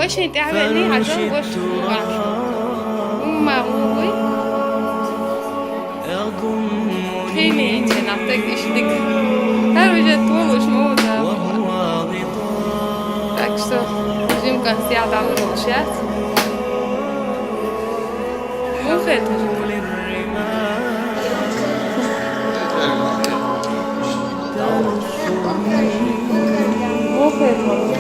وش تعبني عشان وش ما هو خيني انت نعطيك ايش دك هاوجة طولش موضة так что Жимка سيادة على الوشات مو خيط مو خيط